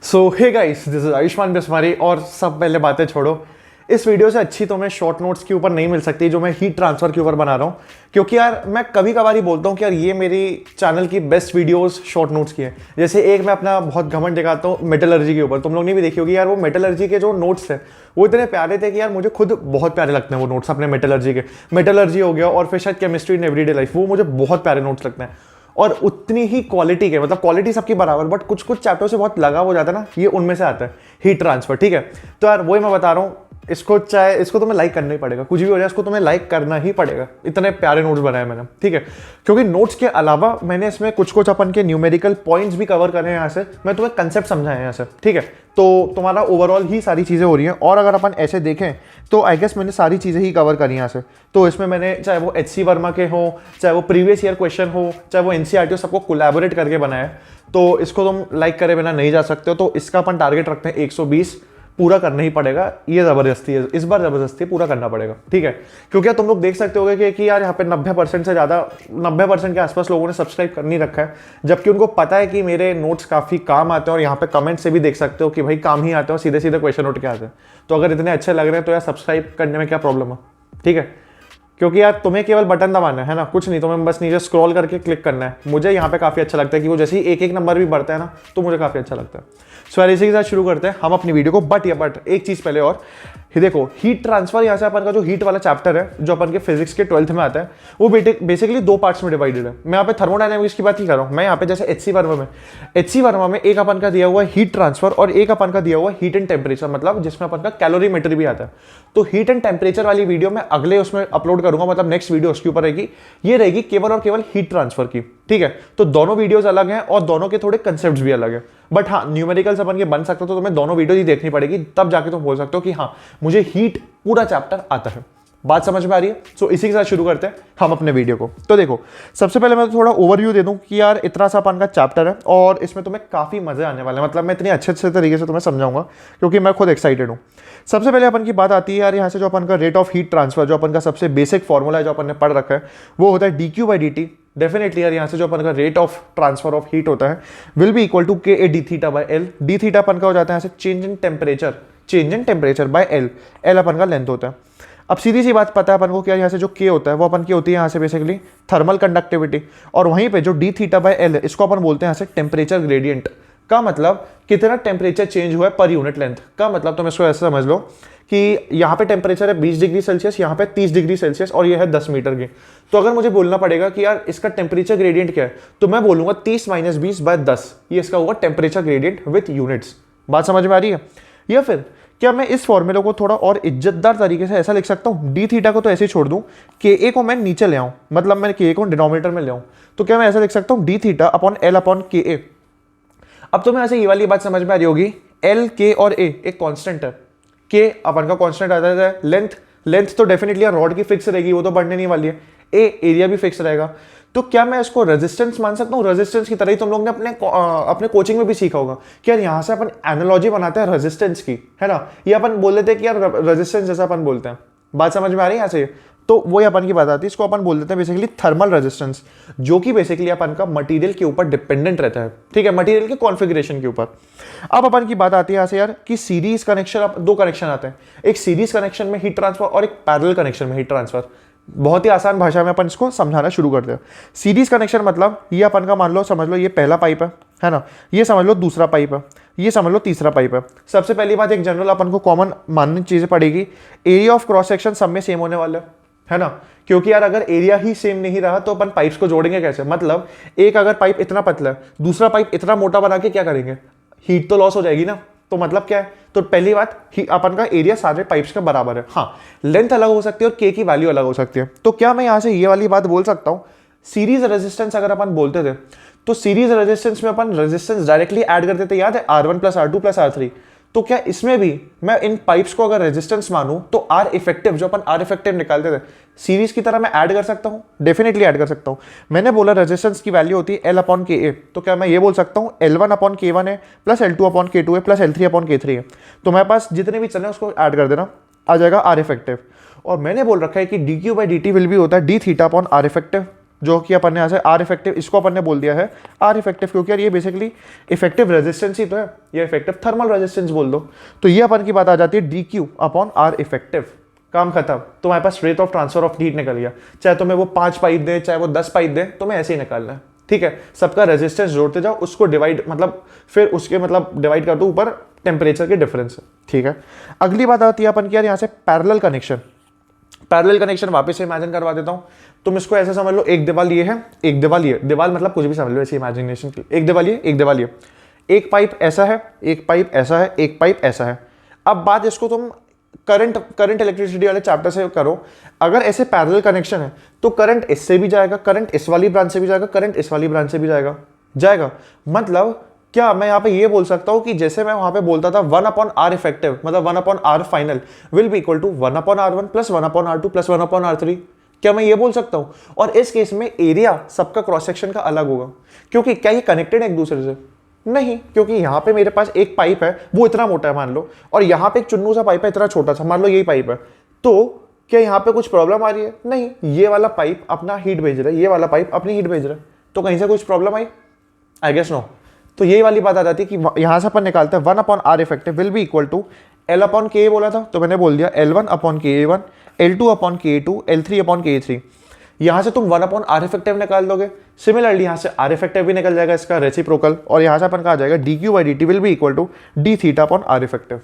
So hey guys, this is Ayushman बिस्मारी। और सब पहले बातें छोड़ो, इस वीडियो से अच्छी तो मैं शॉर्ट नोट्स के ऊपर नहीं मिल सकती जो मैं हीट ट्रांसफर के ऊपर बना रहा हूँ। क्योंकि यार मैं कभी कभार ही बोलता हूँ कि यार ये मेरी चैनल की बेस्ट वीडियोस शॉर्ट नोट्स की है। जैसे एक मैं अपना बहुत घमंड दिखाता हूँ मेटलर्जी के ऊपर, तुम लोग ने भी देखी होगी यार। वो मेटलर्जी के जो नोट्स थे वो इतने प्यारे थे कि यार मुझे खुद बहुत प्यारे लगते हैं वो नोट्स अपने मेटलर्जी के। मेटलर्जी हो गया और फिर शायद केमिस्ट्री इन एवरीडे लाइफ, वो मुझे बहुत प्यारे नोट्स लगते हैं। और उतनी ही क्वालिटी के, मतलब क्वालिटी सबकी बराबर, बट कुछ कुछ चैप्टर से बहुत लगाव हो जाता है ना, ये उनमें से आता है हीट ट्रांसफर। ठीक है, तो यार वही मैं बता रहा हूँ। इसको चाहे इसको तुम्हें लाइक करना ही पड़ेगा, कुछ भी हो जाए इसको तुम्हें लाइक करना ही पड़ेगा। इतने प्यारे नोट्स बनाए मैंने, ठीक है। क्योंकि नोट्स के अलावा मैंने इसमें कुछ कुछ अपन के न्यूमेरिकल पॉइंट्स भी कवर करे हैं यहाँ से, मैं तुम्हें कंसेप्ट समझाया यहाँ से, ठीक है। तो तुम्हारा ओवरऑल ही सारी चीज़ें हो रही हैं। और अगर अपन ऐसे देखें तो आई गेस मैंने सारी चीज़ें ही कवर करी यहाँ से। तो इसमें मैंने चाहे वो HC वर्मा के हो, चाहे वो प्रीवियस ईयर क्वेश्चन हो, चाहे वो NCERT हो, सबको कोलैबोरेट करके बनाया है। तो इसको तुम लाइक करे बिना नहीं जा सकते हो। तो इसका अपन टारगेट रखते हैं 120, पूरा करना ही पड़ेगा। ये ज़बरदस्ती है, इस बार ज़बरदस्ती पूरा करना पड़ेगा, ठीक है। क्योंकि तुम लोग देख सकते होगे कि यार यहाँ पे 90% से ज़्यादा, 90% के आसपास लोगों ने सब्सक्राइब कर नहीं रखा है, जबकि उनको पता है कि मेरे नोट्स काफ़ी काम आते हैं। और यहाँ पे कमेंट से भी देख सकते हो कि भाई काम ही आते हैं और सीधे सीधे क्वेश्चन उठ के आते हैं। तो अगर इतने अच्छे लग रहे हैं तो यार सब्सक्राइब करने में क्या प्रॉब्लम है, ठीक है। क्योंकि यार तुम्हें केवल बटन दबाना है ना, कुछ नहीं, तुम्हें बस नीचे स्क्रॉल करके क्लिक करना है। मुझे यहाँ पे काफ़ी अच्छा लगता है कि वो जैसे ही एक एक नंबर भी बढ़ता है ना, तो मुझे काफ़ी अच्छा लगता है। सो यार इसी के साथ शुरू करते हैं हम अपनी वीडियो को। बट एक चीज़ पहले और, ये देखो हीट ट्रांसफर, यहाँ से अपन का जो हीट वाला चैप्टर है जो अपन के फिजिक्स के 12th में आता है, वो बेसिकली 2 पार्ट्स में डिवाइडेड है। मैं यहाँ पे थर्मोडायनेमिक्स की बात नहीं कर रहा हूँ। मैं यहाँ पे जैसे HC वर्मा में एक अपन का दिया हुआ है हीट ट्रांसफर और एक अपन का दिया हुआ है हीट एंड टेम्परेचर, मतलब जिसमें अपन का कैलोरीमेट्री भी आता है। तो हीट एंड टेम्परेचर वाली वीडियो मैं अगले उसमें अपलोड करूंगा, मतलब नेक्स्ट वीडियो उसके ऊपर रहेगी। ये रहेगी केवल और केवल हीट ट्रांसफर की, ठीक है। तो दोनों वीडियोस अलग हैं और दोनों के थोड़े कंसेप्ट्स भी अलग हैं। बट हाँ, न्यूमेरिकल्स अपन के बन सकते हो तो तुम्हें दोनों वीडियो ही देखनी पड़ेगी, तब जाके तुम बोल सकते हो कि हाँ मुझे हीट पूरा चैप्टर आता है। बात समझ में आ रही है? सो इसी के साथ शुरू करते हैं हम अपने वीडियो को। तो देखो, सबसे पहले मैं थोड़ा ओवरव्यू दे दूं कि यार इतना सा अपन का चैप्टर है और इसमें तुम्हें काफ़ी मजे आने वाले हैं। मतलब मैं इतने अच्छे तरीके से तुम्हें समझाऊंगा क्योंकि मैं खुद एक्साइटेड हूँ। सबसे पहले अपन की बात आती है यार यहाँ से, जो अपन का रेट ऑफ हीट ट्रांसफर, जो अपन का सबसे बेसिक फॉर्मूला है जो अपन ने पढ़ रखा है, वो होता है dQ/dt। डेफिनेटली यार यहाँ से जो अपन का rate of transfer of heat होता है will be equal to Ka d(θ/L)। d(θ) अपन का हो जाता है यहाँ से change in temperature by L अपन का लेंथ होता है। अब सीधी सी बात पता है अपन को क्या, यहाँ से जो K होता है वो अपन की होती है यहाँ से बेसिकली थर्मल कंडक्टिविटी। और वहीं पे जो d(θ/L) इसको अपन बोलते हैं यहाँ से टेम्परेचर ग्रेडियंट। का मतलब कितना टेम्परेचर चेंज हुआ है पर यूनिट लेंथ का। मतलब तुम इसको ऐसे समझ लो कि यहाँ पे टेम्परेचर है 20 डिग्री सेल्सियस, यहाँ पे 30 डिग्री सेल्सियस और ये है 10 मीटर की। तो अगर मुझे बोलना पड़ेगा कि यार इसका टेम्परेचर ग्रेडियंट क्या है, तो मैं बोलूंगा 30 - 20/10, ये इसका होगा टेम्परेचर ग्रेडियंट विथ यूनिट्स। बात समझ में आ रही है? या फिर क्या मैं इस फॉर्मूले को थोड़ा और इज्जतदार तरीके से ऐसा लिख सकता हूँ, d(θ) को तो ऐसे ही छोड़ दूं, Ka को मैं नीचे ले आऊं, मतलब मैं Ka को डिनोमिनेटर में ले आऊं। तो क्या मैं ऐसा लिख सकता हूँ d(θ/L/Ka। अब तो मैं ऐसे ये वाली बात समझ में आ रही होगी, L, K और A एक कांस्टेंट है। K अपन का कांस्टेंट आता है। लेंथ तो डेफिनेटली रॉड की फिक्स रहेगी, वो तो बढ़ने नहीं वाली है। A एरिया भी फिक्स रहेगा। तो क्या मैं इसको रेजिस्टेंस मान सकता हूँ? रेजिस्टेंस की तरह ही तुम लोग ने अपने कोचिंग में भी सीखा होगा कि यार यहाँ से अपन एनालॉजी बनाते हैं रेजिस्टेंस की, है ना। ये अपन बोल देते हैं कि यार रेजिस्टेंस जैसा अपन बोलते हैं। बात समझ में आ रही है यहाँ से? तो वही अपन की बात आती है, इसको अपन बोल देते हैं बेसिकली थर्मल रेजिस्टेंस, जो कि बेसिकली अपन का मटेरियल के ऊपर डिपेंडेंट रहता है, ठीक है, मटेरियल के कॉन्फ़िगरेशन के ऊपर। अब अपन की बात आती है यहाँ से यार कि सीरीज कनेक्शन, 2 कनेक्शन आते हैं, एक सीरीज कनेक्शन में हीट ट्रांसफर और एक पैरेलल कनेक्शन में हीट ट्रांसफर। बहुत ही आसान भाषा में अपन इसको समझाना शुरू करते हैं। सीरीज कनेक्शन मतलब ये अपन का मान लो, समझ लो ये पहला पाइप है ना, ये समझ लो दूसरा पाइप है, ये समझ लो तीसरा पाइप है। सबसे पहली बात, एक जनरल अपन को कॉमन माननी चीजें पड़ेगी, एरिया ऑफ क्रॉस सेक्शन सब में सेम होने वाला है ना। क्योंकि यार अगर एरिया ही सेम नहीं रहा तो अपन पाइप्स को जोड़ेंगे कैसे? मतलब एक अगर पाइप इतना पतला है, दूसरा पाइप इतना मोटा बना के क्या करेंगे? हीट तो लॉस हो जाएगी ना। तो मतलब क्या है? तो पहली बात, अपन का एरिया सारे पाइप्स का बराबर है। हाँ, लेंथ अलग हो सकती है और K की वैल्यू अलग हो सकती है। तो क्या मैं यहां से ये वाली बात बोल सकता हूं, सीरीज रेजिस्टेंस अगर अपन बोलते थे तो सीरीज रेजिस्टेंस में अपन रेजिस्टेंस डायरेक्टली ऐड करते थे, याद है, R1 + R2 + R3। तो क्या इसमें भी मैं इन पाइप्स को अगर रेजिस्टेंस मानूं तो R इफेक्टिव, जो अपन R इफेक्टिव निकालते थे, सीरीज की तरह मैं ऐड कर सकता हूं? डेफिनेटली ऐड कर सकता हूं। मैंने बोला रेजिस्टेंस की वैल्यू होती है L/Ka, तो क्या मैं ये बोल सकता हूं L1/K1 है प्लस L2/K2 है प्लस L3/K3 है। तो मेरे पास जितने भी चले उसको ऐड कर देना, आ जाएगा R इफेक्टिव। और मैंने बोल रखा है कि dQ/dt विल भी होता है d(θ/R इफेक्टिव। जो कि अपन ने यहाँ से आर इफेक्टिव, इसको अपन ने बोल दिया है आर इफेक्टिव, क्योंकि यार ये बेसिकली इफेक्टिव रेजिस्टेंस ही तो है, ये इफेक्टिव थर्मल रेजिस्टेंस बोल दो। तो ये अपन की बात आ जाती है D Q upon R effective. काम खत्म, तुम्हारे पास rate of transfer of heat निकल गया। चाहे तुम्हें वो 5 पाइप दे, चाहे वो 10 पाइप दे, तुम्हें ऐसे ही निकालना है, ठीक है। सबका रेजिस्टेंस जोड़ते जाओ, उसको डिवाइड मतलब फिर उसके मतलब डिवाइड कर दो ऊपर टेम्परेचर के डिफरेंस है, ठीक है। अगली बात आती है अपन की यार यहाँ से पैरेलल कनेक्शन। पैरेलल कनेक्शन वापस से इमेजिन करवा देता हूं। तुम इसको ऐसे समझ लो, एक दीवार ये है, एक दीवार ये, दीवार मतलब कुछ भी समझ लो ऐसी इमेजिनेशन की, एक दीवार ये, एक दीवार ये, एक पाइप ऐसा है, एक पाइप ऐसा है, एक पाइप ऐसा है। अब बात इसको तुम करंट इलेक्ट्रिसिटी वाले चैप्टर से करो। अगर ऐसे पैरेलल कनेक्शन है तो करंट इससे भी जाएगा, करंट इस वाली ब्रांच से भी जाएगा, करंट इस वाली ब्रांच से भी जाएगा। मतलब क्या मैं यहाँ पे ये बोल सकता हूँ कि जैसे मैं वहां पे बोलता था 1 अपॉन आर इफेक्टिव मतलब 1 upon R final will be equal to 1 upon R1 plus 1 upon R2 plus 1 upon R3, क्या मैं ये बोल सकता हूँ? और इस केस में एरिया सबका क्रॉस सेक्शन का अलग होगा, क्योंकि क्या ये कनेक्टेड है एक दूसरे से? नहीं, क्योंकि यहाँ पे मेरे पास एक पाइप है वो इतना मोटा है मान लो, और यहाँ पे एक चुन्नू सा पाइप है इतना छोटा सा, मान लो यही पाइप है, तो क्या यहाँ पे कुछ प्रॉब्लम आ रही है? नहीं, ये वाला पाइप अपना हीट भेज रहा है, ये वाला पाइप अपनी हीट भेज रहा है, तो कहीं से कुछ प्रॉब्लम आई? I guess no. तो यही वाली बात आ जाती है कि यहां से अपन निकालते हैं 1 upon R effective will be equal to L upon K बोला था तो मैंने बोल दिया L1 अपॉन के1, L2 अपॉन के2, L3 अपॉन के3। यहां से तुम 1 अपॉन आर इफेक्टिव निकाल दोगे, सिमिलरली यहां से आर इफेक्टिव भी निकल जाएगा इसका रेसिप्रोकल, और यहां से अपन का आ जाएगा D Q by D T will be equal to D theta upon R effective.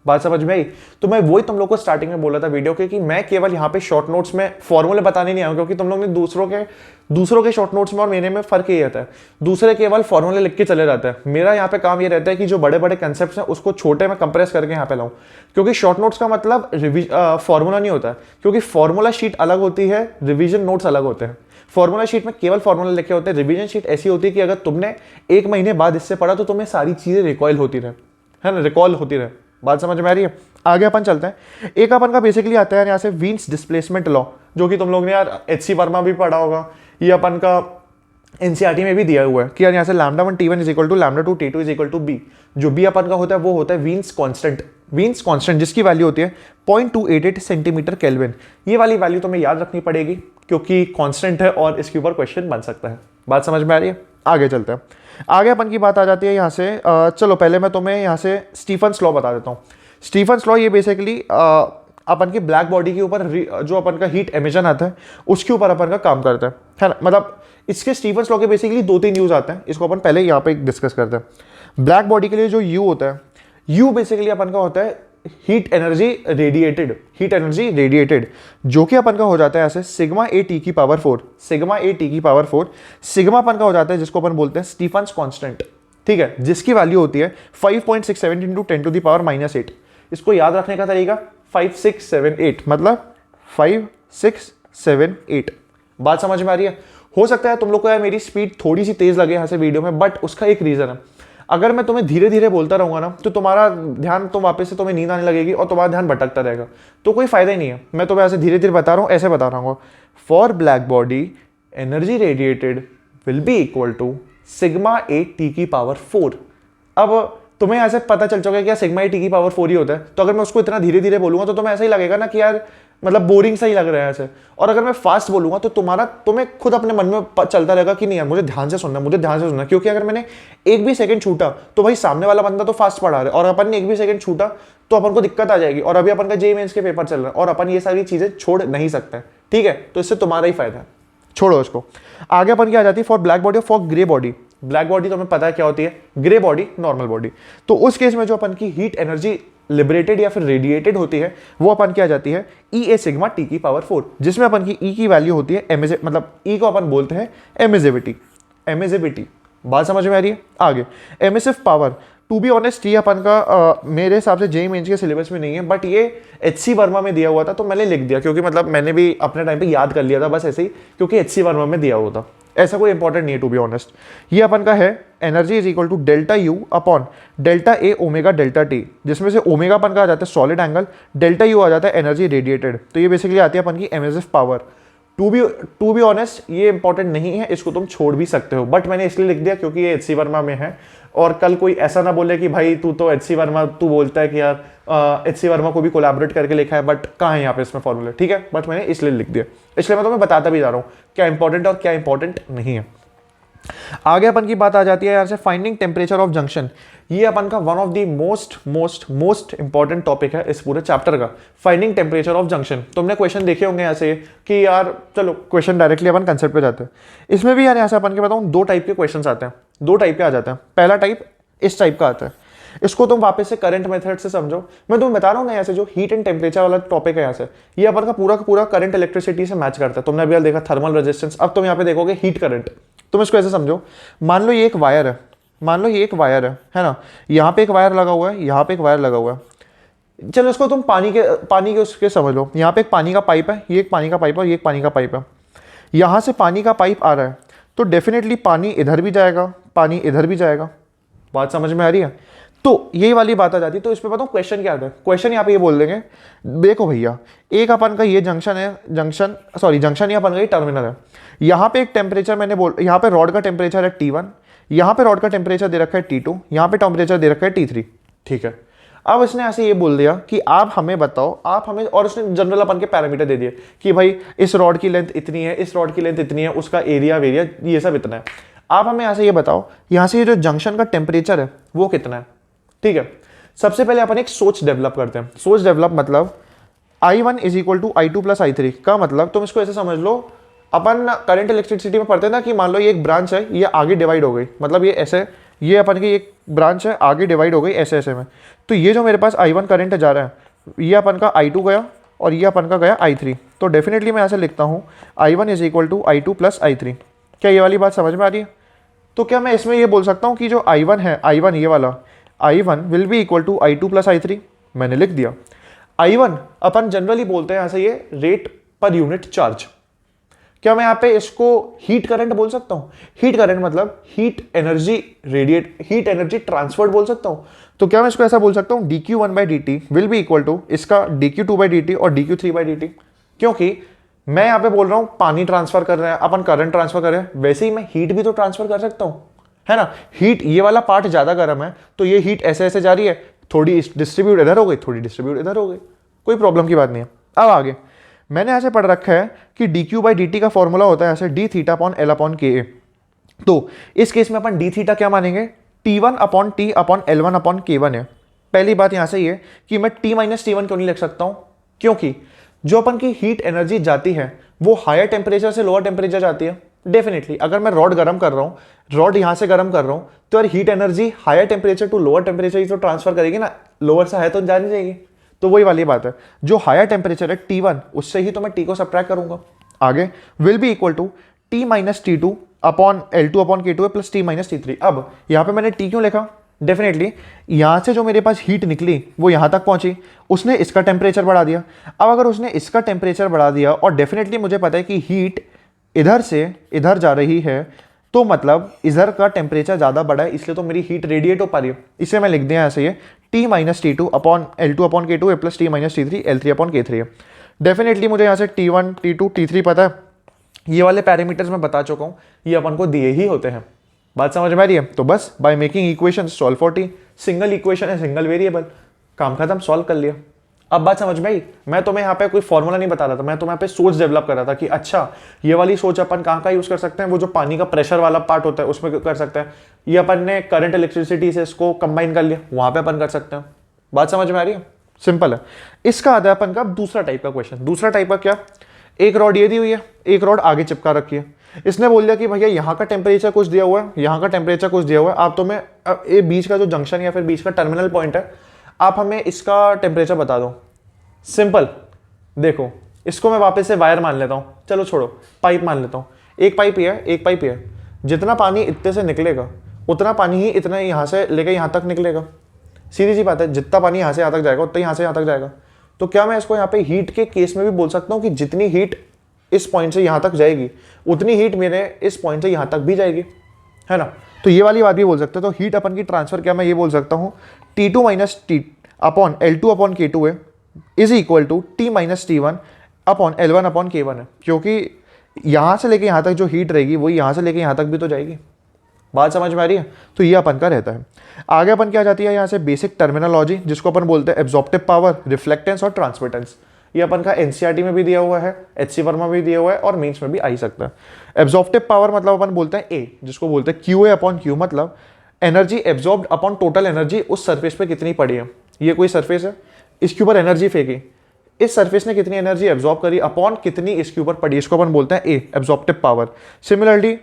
बात समझ में आई? तो मैं वही तुम लोग को स्टार्टिंग में बोला था वीडियो के कि मैं केवल यहाँ पे शॉर्ट नोट्स में फॉर्मूले बताने नहीं आऊँ, क्योंकि तुम लोग ने दूसरों के शॉर्ट नोट्स में और मेरे में फर्क ये रहता है, दूसरे केवल फॉर्मूले लिख के चले जाते हैं। मेरा यहाँ पे काम ये रहता है कि जो बड़े बड़े कंसेप्ट हैं उसको छोटे में कंप्रेस करके यहाँ पे लाऊं, क्योंकि शॉर्ट नोट्स का मतलब फॉर्मूला नहीं होता है, क्योंकि फॉर्मूला शीट अलग होती है, रिविजन नोट्स अलग होते हैं। फॉर्मूला शीट में केवल फॉर्मूला लिखे होते हैं, रिवीजन शीट ऐसी होती है कि अगर तुमने 1 महीने बाद इससे पढ़ा तो तुम्हें सारी चीजें रिकॉइल होती रहे, है ना, रिकॉल होती रहे। बात समझ में आ रही है? आगे अपन चलते हैं। एक अपन का बेसिकली आता है यहाँ से वीन्स डिस्प्लेसमेंट लॉ, जो कि तुम लोग ने यार HC वर्मा भी पढ़ा होगा, ये अपन का एनसीईआरटी में भी दिया हुआ है कि यार यहाँ से λ1 T1 is equal to λ2 T2 is equal to B. जो बी अपन का होता है वो होता है वीन्स कांस्टेंट जिसकी वैल्यू होती है 0.288 सेंटीमीटर केल्विन। ये वाली वैल्यू तुम्हें याद रखनी पड़ेगी क्योंकि कांस्टेंट है और इसके ऊपर क्वेश्चन बन सकता है। बात समझ में आ रही है? आगे चलते हैं। आगे अपन की बात आ जाती है यहाँ से चलो पहले मैं तुम्हें यहाँ से स्टीफन्स लॉ बता देता हूँ। स्टीफन्स लॉ ये बेसिकली अपन की ब्लैक बॉडी के ऊपर जो अपन का हीट एमिशन आता है उसके ऊपर अपन का काम करता है ना। मतलब इसके स्टीफन्स लॉ के बेसिकली 2-3 यूज आते हैं, इसको अपन पहले यहाँ पे डिस्कस करते हैं। ब्लैक बॉडी के लिए जो यू होता है, यू बेसिकली अपन का होता है हीट एनर्जी रेडिएटेड, जो कि अपन का हो जाता है ऐसे सिग्मा ए टी की पावर 4, सिग्मा अपन का हो जाता है जिसको अपन बोलते हैं स्टीफन्स कांस्टेंट, ठीक है, जिसकी वैल्यू होती है 5.67 इंटू 10 टू द पावर -8। इसको याद रखने का तरीका 5 6 7 8 मतलब 5 6 7 8। बात समझ में आ रही है? हो सकता है तुम लोग को यार मेरी स्पीड थोड़ी सी तेज लगे यहाँ से वीडियो में, बट उसका एक रीजन है। अगर मैं तुम्हें धीरे धीरे बोलता रहूंगा ना तो तुम्हारा ध्यान वापस से तुम्हें नींद आने लगेगी और तुम्हारा ध्यान भटकता रहेगा, तो कोई फायदा ही नहीं है। मैं तुम्हें ऐसे धीरे धीरे बता रहा हूँ, ऐसे बता रहा हूँ। For black body energy radiated will be equal to sigma A T की पावर 4। अब तुम्हें ऐसे पता चल चुका है कि सिग्मा ए टी की पावर 4 ही होता है, तो अगर मैं उसको इतना धीरे धीरे बोलूंगा तो तुम्हें ऐसा ही लगेगा ना कि यार मतलब बोरिंग सा ही लग रहा है ऐसे। और अगर मैं फास्ट बोलूंगा तो तुम्हें खुद अपने मन में चलता रहेगा कि नहीं यार मुझे ध्यान से सुनना, क्योंकि अगर मैंने एक भी सेकंड छूटा तो भाई सामने वाला बंदा तो फास्ट पढ़ा रहा है, और अपन ने एक भी सेकंड छूटा तो अपन को दिक्कत आ जाएगी। और अभी अपन का जेईई मेंस के पेपर चल रहा है और अपन ये सारी चीजें छोड़ नहीं सकते, ठीक है, तो इससे तुम्हारा ही फायदा है, छोड़ो इसको। आगे अपन क्या आ जाती है फॉर ब्लैक बॉडी और for grey body. Black body तुम्हें पता है क्या होती है, ग्रे बॉडी नॉर्मल बॉडी। तो उस केस में जो अपन की हीट एनर्जी लिबरेटेड या फिर रेडिएटेड होती है वो अपन क्या जाती है ई ए सिग्मा टी की पावर 4, जिसमें अपन की ई की वैल्यू होती है मतलब ई को अपन बोलते हैं एमिसिविटी। बात समझ में आ रही है? आगे emissive power, to be honest ये अपन का मेरे हिसाब से जेईई मेंस के सिलेबस में नहीं है, बट ये HC वर्मा में दिया हुआ था तो मैंने लिख दिया, क्योंकि मतलब मैंने भी अपने टाइम पे याद कर लिया था बस ऐसे ही, क्योंकि HC वर्मा में दिया हुआ था। ऐसा कोई इंपॉर्टेंट नहीं है टू बी ऑनेस्ट। ये अपन का है energy is equal to delta U upon delta A omega delta T, जिसमें से ओमेगा अपन का आ जाता है सॉलिड एंगल, डेल्टा यू आ जाता है एनर्जी रेडिएटेड। तो ये बेसिकली आती है अपन की emissive power. To be honest ये इंपॉर्टेंट नहीं है, इसको तुम छोड़ भी सकते हो, बट मैंने इसलिए लिख दिया क्योंकि ये HC वर्मा में है, और कल कोई ऐसा ना बोले कि भाई तू तो HC वर्मा तू बोलता है कि यार HC वर्मा को भी कोलैबोरेट करके लिखा है, बट कहाँ है यहाँ पे इसमें फॉर्मूले, ठीक है, बट मैंने इसलिए लिख दिया, इसलिए मैं तुम्हें बताता भी जा रहा हूँ क्या इंपॉर्टेंट और क्या इंपॉर्टेंट नहीं है। आगे अपन की बात आ जाती है यहाँ से फाइंडिंग टेम्परेचर ऑफ जंक्शन। ये अपन का one of the most important topic है इस पूरे चैप्टर का, फाइंडिंग टेम्परेचर ऑफ जंक्शन। तुमने क्वेश्चन देखे होंगे ऐसे कि यार चलो क्वेश्चन डायरेक्टली अपन कंसेप्ट पे जाते हैं। इसमें भी यार यहाँ से अपन के बताऊँ 2 टाइप के क्वेश्चन आते हैं, 2 टाइप के आ जाते हैं। पहला टाइप इस टाइप का आता है, इसको तुम वापस से करंट मेथड से समझो। मैं तुम्हें बता रहा हूँ ना, ऐसे जो हीट एंड टेम्परेचर वाला टॉपिक है यहाँ से, ये अपन का पूरा करंट इलेक्ट्रिसिटी से मैच करता है। तुमने अभी देखा थर्मल रेजिस्टेंस, अब तुम यहाँ पे देखोगे हीट करंट। तुम इसको ऐसे समझो, मान लो ये एक वायर है, मान लो ये एक वायर है ना, यहाँ पे एक वायर लगा हुआ है, यहाँ पे एक वायर लगा हुआ है। चलो इसको तुम पानी के उसके समझ लो, यहाँ पे एक पानी का पाइप है, ये एक पानी का पाइप है और ये एक पानी का पाइप है। यहाँ से पानी का पाइप आ रहा है तो डेफिनेटली पानी इधर भी जाएगा, पानी इधर भी जाएगा। बात समझ में आ रही है? तो यही वाली बात आ जाती है। तो इस पे बताऊँ क्वेश्चन क्या आता है, क्वेश्चन यहाँ पे ये बोल देंगे, देखो भैया एक अपन का ये जंक्शन है, जंक्शन या अपन का ये टर्मिनल है, यहाँ पे एक टेम्परेचर यहाँ पे रॉड का टेम्परेचर है T1, यहाँ पे रॉड का टेम्परेचर दे रखा है T2, यहाँ पे टेम्परेचर दे रखा है T3, ठीक है। अब इसने ऐसे ये बोल दिया कि आप हमें बताओ, आप हमें, और उसने जनरल अपन के पैरामीटर दे दिए कि भाई इस रॉड की लेंथ इतनी है, इस रॉड की लेंथ इतनी है, उसका एरिया वेरिया ये सब इतना है। आप हमें ऐसे ये बताओ यहाँ से ये जो जंक्शन का टेम्परेचर है वो कितना है, ठीक है। सबसे पहले अपन एक सोच डेवलप करते हैं। सोच डेवलप मतलब I1 is equal to I2 plus I3 का मतलब तुम इसको ऐसे समझ लो, अपन करंट इलेक्ट्रिसिटी में पढ़ते हैं ना कि मान लो ये एक ब्रांच है, ये आगे डिवाइड हो गई, मतलब ये ऐसे, ये अपन की एक ब्रांच है आगे डिवाइड हो गई ऐसे ऐसे में। तो ये जो मेरे पास I1 करंट जा रहा है, ये अपन का I2 गया और ये अपन का गया I3। तो डेफिनेटली मैं ऐसे लिखता हूँ I1 is equal to I2 plus I3। क्या ये वाली बात समझ में आ रही है? तो क्या मैं इसमें ये बोल सकता हूँ कि जो I1 है, I1 ये वाला I1 will be equal to I2 plus I3? मैंने लिख दिया। I1 अपन जनरली बोलते हैं ऐसे, ये रेट पर यूनिट चार्ज। क्या मैं यहाँ पे इसको हीट करंट बोल सकता हूँ? हीट करंट मतलब हीट एनर्जी ट्रांसफर्ड बोल सकता हूँ। तो क्या मैं इसको ऐसा बोल सकता हूँ dQ1/dt will be equal to इसका dQ2/dt और dQ3/dt? क्योंकि मैं यहाँ पे बोल रहा हूँ पानी ट्रांसफर कर रहे हैं अपन, करंट ट्रांसफर कर रहे हैं, वैसे ही मैं हीट भी तो ट्रांसफर कर सकता हूँ, है ना। हीट ये वाला पार्ट ज्यादा गर्म है तो ये हीट ऐसे ऐसे जा रही है, थोड़ी डिस्ट्रीब्यूट इधर हो गई, थोड़ी डिस्ट्रीब्यूट इधर हो गई, कोई प्रॉब्लम की बात नहीं है। अब आगे मैंने ऐसे पढ़ रखा है कि dQ/dt का फॉर्मूला होता है ऐसे dθ/L/Ka। तो इस केस में अपन dθ क्या मानेंगे, T1/T/L1/K1 है। पहली बात यहां से ये कि मैं T-T1 क्यों नहीं लिख सकता हूं, क्योंकि जो अपन की हीट एनर्जी जाती है वो हायर टेम्परेचर से लोअर टेम्परेचर जाती है। डेफिनेटली अगर मैं रॉड गर्म कर रहा हूँ, रॉड यहां से गर्म कर रहा हूँ, तो यार heat energy higher temperature to lower temperature ही तो ट्रांसफर करेगी ना, लोअर से हायर तो जा नहीं जाएगी। तो वही वाली बात है, जो हायर टेम्परेचर है T1 उससे ही तो मैं T को सब्ट्रैक्ट करूंगा। आगे will be equal to T-T2/L2/K2 है प्लस T-T3। अब यहाँ पे मैंने T क्यों लिखा, डेफिनेटली यहाँ से जो मेरे पास हीट निकली वो यहाँ तक पहुंची, उसने इसका टेम्परेचर बढ़ा दिया। अब अगर उसने इसका टेम्परेचर बढ़ा दिया और डेफिनेटली मुझे पता है कि हीट इधर से इधर जा रही है, तो मतलब इधर का टेम्परेचर ज़्यादा बढ़ा है, इसलिए तो मेरी हीट रेडिएट हो पा रही है। इसे मैं लिख दिया ऐसे, ये T-T2/L2/K2 प्लस T-T3/L3/K3 है। डेफिनेटली मुझे यहाँ से T1 T2 T3 पता है, ये वाले पैरामीटर्स मैं बता चुका हूँ, ये अपन को दिए ही होते हैं। बात समझ में आ रही है? तो बस by making equation solve for T, single equation है सिंगल वेरिएबल, काम खत्म, सॉल्व कर लिया। अब बात समझ में आई? मैं तुम्हें यहाँ पे कोई फॉर्मूला नहीं बता रहा था, मैं तुम्हें यहाँ पे सोच डेवलप कर रहा था कि अच्छा ये वाली सोच अपन कहाँ का यूज कर सकते हैं, वो जो पानी का प्रेशर वाला पार्ट होता है उसमें कर सकते हैं, ये अपन ने करंट इलेक्ट्रिसिटी से इसको कंबाइन कर लिया, वहां पे अपन कर सकते हैं। बात समझ में आ रही है? सिंपल है। इसका आता है अपन का दूसरा टाइप का क्वेश्चन। दूसरा टाइप का क्या, एक रॉड ये दी हुई है, एक रॉड आगे चिपका रखी है, इसने बोल दिया कि भैया यहाँ का टेम्परेचर कुछ दिया हुआ है, यहाँ का टेम्परेचर कुछ दिया हुआ है, आप तो मैं ये बीच का जो जंक्शन या फिर बीच का टर्मिनल पॉइंट है, आप हमें इसका टेम्परेचर बता दो। सिंपल, देखो इसको मैं वापस से वायर मान लेता हूँ, चलो छोड़ो पाइप मान लेता हूँ। एक पाइप ये है, एक पाइप ये है, जितना पानी इतने से निकलेगा उतना पानी ही इतना यहाँ से लेकर यहाँ तक निकलेगा। सीधी सी बात है, जितना पानी यहाँ से यहाँ तक जाएगा उतना यहाँ से यहाँ तक जाएगा। तो क्या मैं इसको यहाँ पे हीट के केस में भी बोल सकता हूँ कि जितनी हीट इस पॉइंट से यहाँ तक जाएगी उतनी हीट मेरे इस पॉइंट से यहाँ तक भी जाएगी, है ना। तो ये वाली बात भी बोल सकते हैं। तो हीट अपन की ट्रांसफर क्या मैं ये बोल सकता हूँ T2-T/L2/K2 है इज इक्वल टू T-T1/L1/K1 है, क्योंकि यहाँ से लेके यहाँ तक जो हीट रहेगी वो यहाँ से लेके यहाँ तक भी तो जाएगी। बात समझ में आ रही है? तो ये अपन का रहता है। आगे अपन क्या जाती है यहाँ से बेसिक टर्मिनोलॉजी, जिसको अपन बोलते हैं एब्जॉर्प्टिव पावर, रिफ्लेक्टेंस और ट्रांसमिटेंस। ये अपन का एनसीईआरटी में भी दिया हुआ है, एचसी वर्मा में भी दिया हुआ है और मेंस में भी आ ही सकता है। एब्जॉर्प्टिव पावर मतलब अपन बोलते हैं ए, जिसको बोलते हैं क्यू ए अपॉन क्यू, मतलब energy absorbed upon total energy उस सरफेस पे कितनी पड़ी है। ये कोई सरफेस है, इसके ऊपर एनर्जी फेंकी, इस सरफेस ने कितनी एनर्जी एब्जॉर्ब करी अपॉन कितनी इसके ऊपर पड़ी, इसको अपन बोलते हैं ए, एब्जॉर्प्टिव पावर। सिमिलरली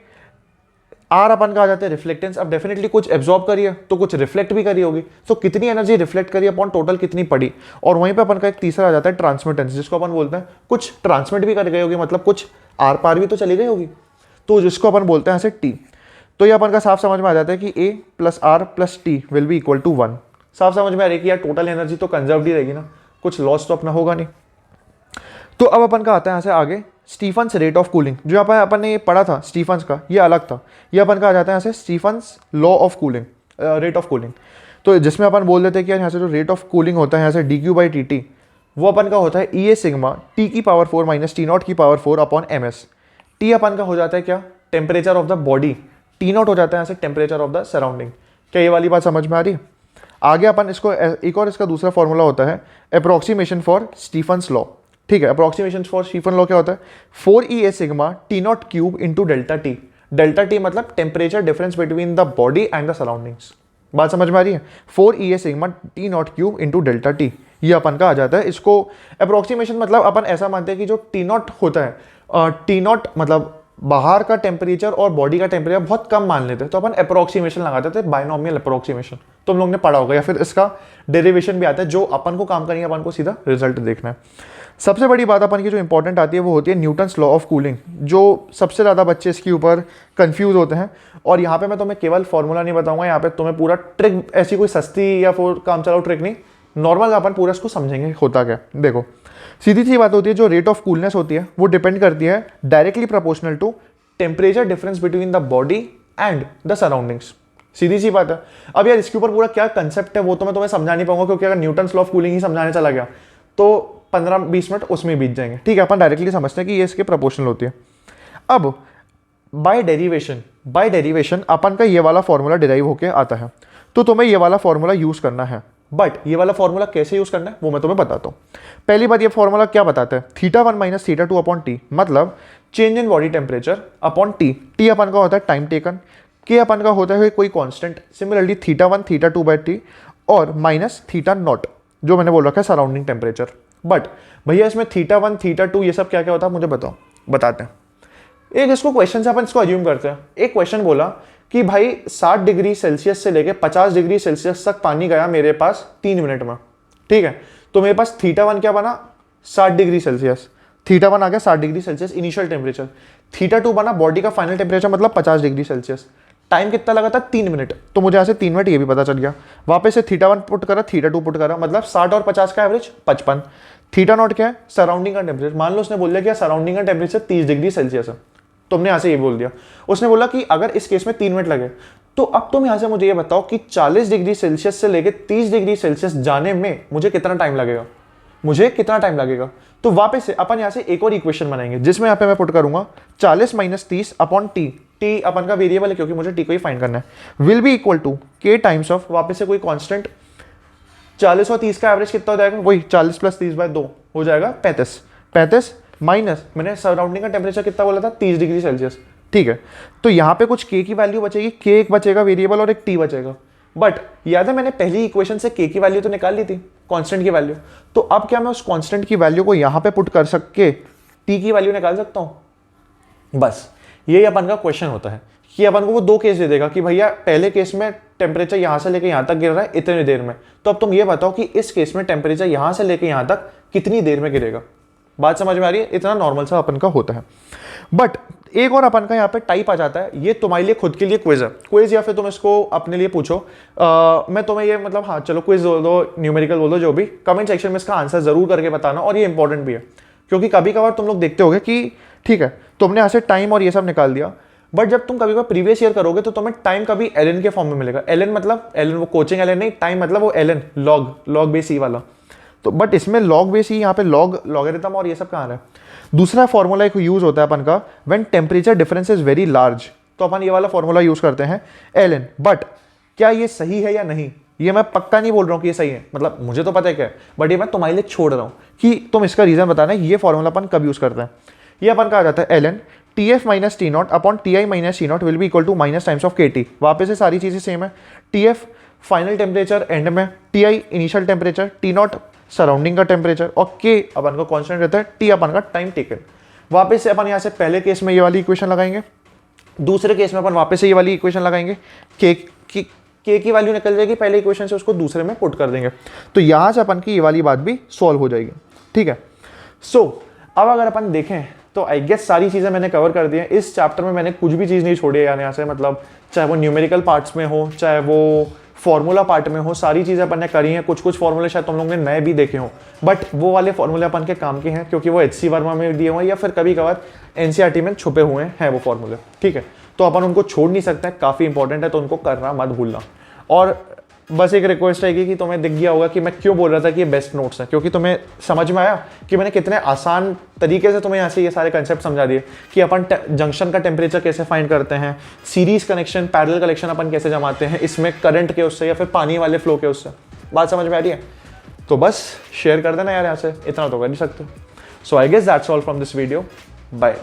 आर अपन का आ जाता है रिफ्लेक्टेंस। अब डेफिनेटली कुछ एब्जॉर्ब करी है तो कुछ रिफ्लेक्ट भी करी होगी, तो कितनी एनर्जी रिफ्लेक्ट करी अपॉन टोटल कितनी पड़ी। और वहीं पे अपन का एक तीसरा आ जाता है ट्रांसमिटेंस, जिसको अपन बोलते हैं कुछ ट्रांसमिट भी कर गई होगी, मतलब कुछ आर पार भी तो चली गई होगी, तो जिसको अपन बोलते हैं ऐसे टी। तो ये अपन का साफ समझ में आ जाता है कि A plus R plus T will be equal to 1। साफ समझ में आ रही है कि यार टोटल एनर्जी तो कंजर्व ही रहेगी ना, कुछ लॉस तो अपना होगा नहीं। तो अब अपन का आता है यहाँ से आगे स्टीफन्स रेट ऑफ कूलिंग। जो यहाँ पर अपन ने ये पढ़ा था स्टीफन्स का, ये अलग था। ये अपन का आ जाता है यहाँ से Stefan's law of cooling, rate of cooling. तो जिसमें अपन बोल देते हैं कि यहाँ से जो रेट ऑफ कूलिंग होता है यहाँ से D Q by T T, वो अपन का होता है ई ए सिग्मा टी की पावर 4 माइनस टी नॉट की power 4 upon M S. T अपन का हो जाता है क्या, temperature of the body, T naught हो जाता है यहाँ से टेम्परेचर ऑफ द सराउंडिंग। क्या ये वाली बात समझ में आ रही है? आगे अपन इसको एक और इसका दूसरा फॉर्मूला होता है अप्रोक्सीमेशन फॉर स्टीफन्स लॉ। ठीक है, अप्रोक्सीमेशन फॉर स्टीफन लॉ क्या होता है, 4 EA sigma T naught cube into delta T. Delta T मतलब temperature difference between the body and the surroundings. बात समझ में आ रही है? 4 EA sigma T naught cube into delta T, ये अपन का आ जाता है। इसको अप्रोक्सीमेशन मतलब अपन ऐसा मानते हैं कि जो टी नॉट होता है, टी नॉट मतलब बाहर का टेम्परेचर और बॉडी का टेम्परेचर बहुत कम मान लेते हैं, तो अपन अप्रोक्सीमेशन लगाते थे, बाइनोमियल अप्रोक्सीमेशन। तो हम लोग ने पढ़ा होगा, या फिर इसका डेरिवेशन भी आता है, जो अपन को काम करेंगे अपन को सीधा रिजल्ट देखना है। सबसे बड़ी बात अपन की जो इंपॉर्टेंट आती है वो होती है न्यूटन्स लॉ ऑफ कूलिंग, जो सबसे ज़्यादा बच्चे इसके ऊपर कंफ्यूज होते हैं। और यहाँ पे मैं तुम्हें केवल फॉर्मूला नहीं बताऊंगा, यहाँ पे तुम्हें पूरा ट्रिक, ऐसी कोई सस्ती या फिर काम चलाओ ट्रिक नहीं, नॉर्मल अपन पूरा इसको समझेंगे होता क्या। देखो सीधी सी बात होती है, जो रेट ऑफ कूलनेस होती है वो डिपेंड करती है directly proportional to temperature difference between the body and the surroundings. सीधी सी बात है। अब यार इसके ऊपर पूरा क्या कंसेप्ट है वो तो मैं तुम्हें समझा नहीं पाऊंगा, क्योंकि अगर न्यूटन्स लॉ ऑफ कूलिंग ही समझाने चला गया तो 15-20 मिनट उसमें बीत जाएंगे। ठीक है, अपन डायरेक्टली समझते हैं कि ये इसके प्रोपोर्शनल होती है। अब बाय डेरिवेशन अपन का ये वाला फॉर्मूला डिराइव होके आता है, तो तुम्हें ये वाला फॉर्मूला यूज करना है। बट ये वाला फॉर्मूला कैसे यूज करना है वो मैं तुम्हें बताता हूँ। पहली बात, ये फॉर्मूला क्या बताता है, θ1 माइनस θ2 अपॉन टी, मतलब change in body temperature upon T. T अपन का होता है टाइम टेकन, के अपन का होता है कोई कांस्टेंट, सिमिलरली θ1 θ2 बाई टी और माइनस θ नॉट जो मैंने बोल रखा है सराउंडिंग टेम्परेचर। बट भैया इसमें θ1 θ2 ये सब क्या क्या होता है मुझे बताओ, बताते हैं। एक इसको क्वेश्चन से अपन इसको अज्यूम करते हैं। एक क्वेश्चन बोला कि भाई 60 डिग्री सेल्सियस से लेके 50 डिग्री सेल्सियस तक पानी गया मेरे पास 3 मिनट में। ठीक है, तो मेरे पास θ1 क्या बना, 60 डिग्री सेल्सियस, θ1 आ गया 60 डिग्री सेल्सियस इनिशियल टेम्परेचर, θ2 बना बॉडी का फाइनल टेम्परेचर मतलब 50 डिग्री सेल्सियस। टाइम कितना लगा था, 3 मिनट। तो मुझे यहाँ से 3 मिनट ये भी पता चल गया। वापस से θ1 पुट करा, θ2 पुट करा, मतलब 60 और 50 का एवरेज 55। θ नॉट क्या है, सराउंडिंग का टेम्परेचर। मान लो उसने बोल दिया कि सराउंडिंग का टेम्परेचर 30 डिग्री सेल्सियस है, तुमने यहाँ से ये बोल दिया। उसने बोला कि अगर इस केस में 3 मिनट लगे, तो अब तुम यहाँ से मुझे ये बताओ कि 40 डिग्री सेल्सियस से लेके 30 डिग्री सेल्सियस जाने में मुझे कितना टाइम लगेगा, मुझे कितना टाइम लगेगा। तो वापस से अपन यहाँ से एक और इक्वेशन बनाएंगे, जिसमें यहाँ पे मैं पुट करूंगा 40 माइनस 30 अपॉन टी। टी अपन का वेरिएबल है क्योंकि मुझे टी को ही फाइंड करना है। विल बी इक्वल टू के टाइम्स ऑफ, वापस से कोई कांस्टेंट, 40 और 30 का एवरेज कितना हो जाएगा, वही 40 प्लस 30 बाय 2 हो जाएगा 35। 35 माइनस मैंने सराउंडिंग का टेम्परेचर कितना बोला था, 30 डिग्री सेल्सियस। ठीक है, तो यहाँ पे कुछ के की वैल्यू बचेगी, के एक बचेगा वेरिएबल और एक टी बचेगा। बट याद है मैंने पहली इक्वेशन से के की वैल्यू तो निकाल ली थी, कांस्टेंट की वैल्यू। तो अब क्या मैं उस कांस्टेंट की वैल्यू को यहाँ पे पुट कर सके टी की वैल्यू निकाल सकता हूँ। बस यही अपन का क्वेश्चन होता है कि अपन को वो 2 केस दे देगा कि भैया पहले केस में टेम्परेचर यहाँ से लेके यहाँ तक गिर रहा है इतनी देर में, तो अब तुम ये बताओ कि इस केस में टेम्परेचर यहाँ से लेके यहाँ तक कितनी देर में गिरेगा। बात समझ में आ रही है? इतना नॉर्मल सा अपन का होता है। बट एक और अपन का यहाँ पे टाइप आ जाता है, ये तुम्हारे लिए खुद के लिए क्विज है, क्विज या फिर तुम इसको अपने लिए पूछो। मैं तुम्हें ये मतलब, हाँ चलो क्विज बोल दो, न्यूमेरिकल बोल दो, जो भी, कमेंट सेक्शन में इसका आंसर जरूर करके बताना। और ये इंपॉर्टेंट भी है क्योंकि कभी कभार तुम लोग देखते होगे कि ठीक है तुमने यहाँ से टाइम और ये सब निकाल दिया, बट जब तुम कभी कभार प्रीवियस ईयर करोगे तो तुम्हें टाइम कभी एलएन के फॉर्म में मिलेगा। एलएन मतलब एलएन वो कोचिंग एलएन नहीं, टाइम मतलब वो एलएन लॉग बेस ई वाला। तो बट इसमें लॉग बेस ही, यहाँ पे लॉग लॉगरिथम और ये सब कहाँ है। दूसरा फॉर्मूला एक यूज होता है अपन का, when temperature difference is very large, तो अपन ये वाला फॉर्मूला यूज करते हैं ln। बट क्या ये सही है या नहीं, ये मैं पक्का नहीं बोल रहा हूँ कि ये सही है, मतलब मुझे तो पता है क्या है, बट ये मैं तुम्हारे लिए छोड़ रहा हूँ कि तुम इसका रीजन बताना ये फॉर्मूला अपन कब यूज करते हैं। ये अपन का आ जाता है ln TF minus T not upon TI minus T not will be equal to minus times of KT। वापस से सारी चीजें सेम है, TF फाइनल टेम्परेचर एंड में, TI initial temperature, T not surrounding का टेम्परेचर और K अपन का कांस्टेंट रहता है, T अपन का टाइम टेकन। वापस से अपन यहाँ से पहले केस में ये वाली इक्वेशन लगाएंगे, दूसरे केस में अपन वापस से ये वाली इक्वेशन लगाएंगे, K की वैल्यू निकल जाएगी पहले इक्वेशन से, उसको दूसरे में पुट कर देंगे, तो यहाँ से अपन की ये वाली बात भी सॉल्व हो जाएगी। ठीक है, सो अब अगर अपन देखें तो आई गेस सारी चीज़ें मैंने कवर कर दी हैं इस चैप्टर में, मैंने कुछ भी चीज़ नहीं छोड़ी है यहाँ से, मतलब चाहे वो न्यूमेरिकल पार्ट्स में हो, चाहे वो फॉर्मूला पार्ट में हो, सारी चीज़ें अपन ने करी हैं। कुछ कुछ फॉर्मूले शायद तुम लोगों ने नए भी देखे हों, बट वो वाले फॉर्मूले अपन के काम के हैं क्योंकि वो HC वर्मा में दिए हुए हैं या फिर कभी कभार NCERT में छुपे हुए हैं वो फॉर्मूले। ठीक है, तो अपन उनको छोड़ नहीं सकते, काफ़ी इंपॉर्टेंट है, तो उनको करना मत भूलना। और बस एक रिक्वेस्ट रहेगी कि तुम्हें दिख गया होगा कि मैं क्यों बोल रहा था कि ये बेस्ट नोट्स है, क्योंकि तुम्हें समझ में आया कि मैंने कितने आसान तरीके से तुम्हें यहाँ से ये सारे कंसेप्ट समझा दिए कि अपन जंक्शन का टेम्परेचर कैसे फाइंड करते हैं, सीरीज कनेक्शन, पैरेलल कनेक्शन अपन कैसे जमाते हैं इसमें करंट के उससे या फिर पानी वाले फ्लो के उससे। बात समझ में आ रही है? तो बस शेयर कर देना यार, यहाँ से इतना तो कर नहीं सकते। So I guess that's all from this video, bye.